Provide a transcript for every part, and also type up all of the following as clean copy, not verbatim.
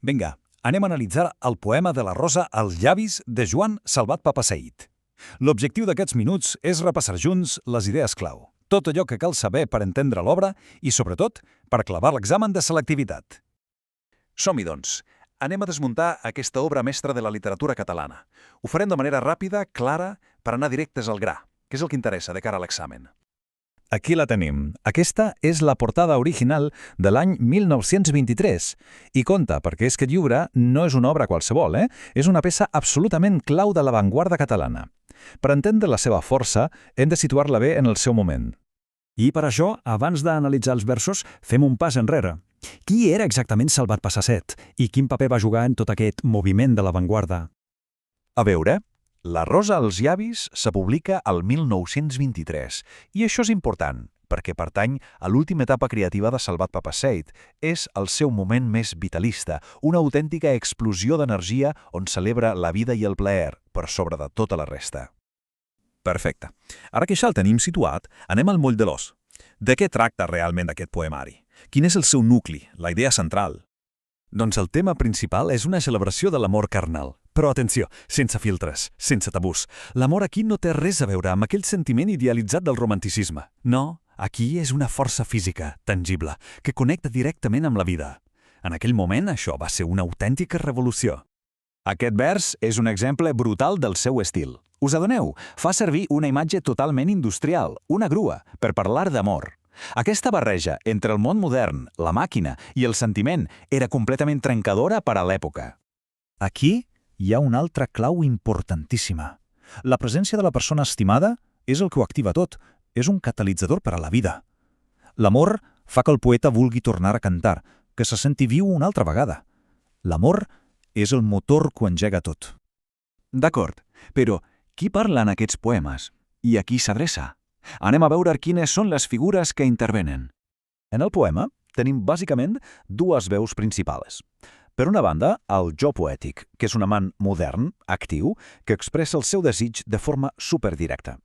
Vinga, anem a analitzar el poema de la Rosa als llavis de Joan Salvat Papasseit. L'objectiu d'aquests minuts és repassar junts les idees clau, tot allò que cal saber per entendre l'obra i, sobretot, per clavar l'examen de selectivitat. Som-hi, doncs. Anem a desmuntar aquesta obra mestra de la literatura catalana. Ho farem de manera ràpida, clara, per anar directes al gra, que és el que interessa de cara a l'examen. Aquí la tenim. Aquesta és la portada original de l'any 1923 i compte, perquè és que aquest llibre no és una obra qualsevol, És una peça absolutament clau de l'avantguarda catalana. Per entendre la seva força, hem de situar-la bé en el seu moment. I per això, abans d'analitzar els versos, fem un pas enrere. Qui era exactament Salvat Papasseit i quin paper va jugar en tot aquest moviment de l'avantguarda? A veure, La Rosa als llavis se publica al 1923 i això és important perquè pertany a l'última etapa creativa de Salvat Papasseit. És el seu moment més vitalista, una autèntica explosió d'energia on celebra la vida i el plaer per sobre de tota la resta. Perfecte. Ara que ja el tenim situat, anem al moll de l'os. De què tracta realment aquest poemari? Quin és el seu nucli, la idea central? Doncs el tema principal és una celebració de l'amor carnal. Però atenció, sense filtres, sense tabús. L'amor aquí no té res a veure amb aquell sentiment idealitzat del romanticisme. No, aquí és una força física, tangible, que connecta directament amb la vida. En aquell moment, això va ser una autèntica revolució. Aquest vers és un exemple brutal del seu estil. Us adoneu? Fa servir una imatge totalment industrial, una grua, per parlar d'amor. Aquesta barreja entre el món modern, la màquina i el sentiment era completament trencadora per a l'època. Aquí hi ha una altra clau importantíssima. La presència de la persona estimada és el que ho activa tot, és un catalitzador per a la vida. L'amor fa que el poeta vulgui tornar a cantar, que se senti viu una altra vegada. L'amor és el motor que ho engega tot. D'acord, però qui parla en aquests poemes? I a qui s'adreça? Anem a veure quines són les figures que intervenen. En el poema tenim bàsicament dues veus principals. Per una banda, el jo poètic, que és un amant modern, actiu, que expressa el seu desig de forma superdirecta.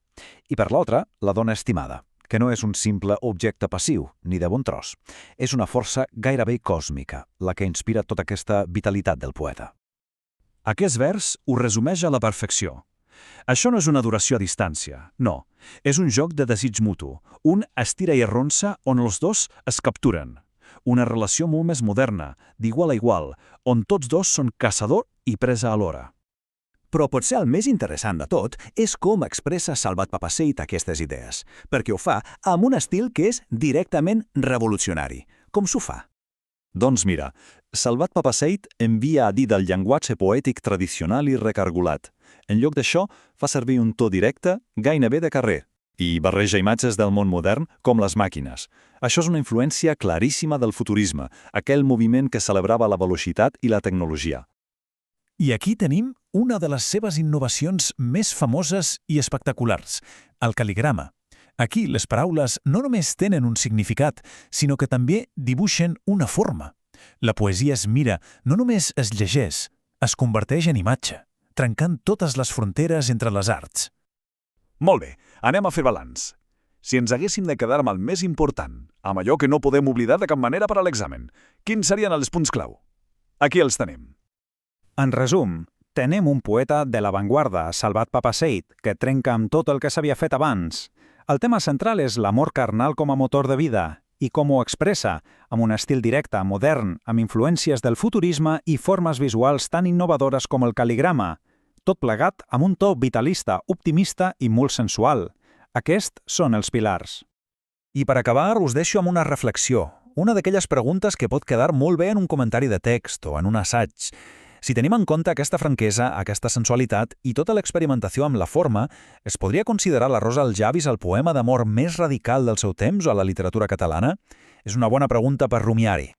I per l'altra, la dona estimada, que no és un simple objecte passiu, ni de bon tros. És una força gairebé còsmica, la que inspira tota aquesta vitalitat del poeta. Aquest vers ho resumeix a la perfecció. Això no és una adoració a distància, no. És un joc de desig mutu, un estira i arronsa on els dos es capturen. Una relació molt més moderna, d'igual a igual, on tots dos són caçador i presa alhora. Però potser el més interessant de tot és com expressa Salvat Papasseit aquestes idees, perquè ho fa amb un estil que és directament revolucionari. Com s'ho fa? Doncs mira, Salvat Papasseit envia a dir del llenguatge poètic tradicional i recargolat. En lloc d'això, fa servir un to directe, gairebé de carrer, i barreja imatges del món modern com les màquines. Això és una influència claríssima del futurisme, aquell moviment que celebrava la velocitat i la tecnologia. I aquí tenim una de les seves innovacions més famoses i espectaculars, el cal·ligrama. Aquí les paraules no només tenen un significat, sinó que també dibuixen una forma. La poesia es mira, no només es llegeix, es converteix en imatge, trencant totes les fronteres entre les arts. Molt bé, anem a fer balanç. Si ens haguéssim de quedar amb el més important, amb allò que no podem oblidar de cap manera per a l'examen, quins serien els punts clau? Aquí els tenim. En resum, tenim un poeta de l'avantguarda, Salvat Papasseit, que trenca amb tot el que s'havia fet abans. El tema central és l'amor carnal com a motor de vida i com ho expressa, amb un estil directe, modern, amb influències del futurisme i formes visuals tan innovadores com el cal·ligrama, tot plegat amb un to vitalista, optimista i molt sensual. Aquests són els pilars. I per acabar, us deixo amb una reflexió, una d'aquelles preguntes que pot quedar molt bé en un comentari de text o en un assaig. Si tenim en compte aquesta franquesa, aquesta sensualitat i tota l'experimentació amb la forma, es podria considerar La Rosa als llavis el poema d'amor més radical del seu temps o a la literatura catalana? És una bona pregunta per rumiar-hi.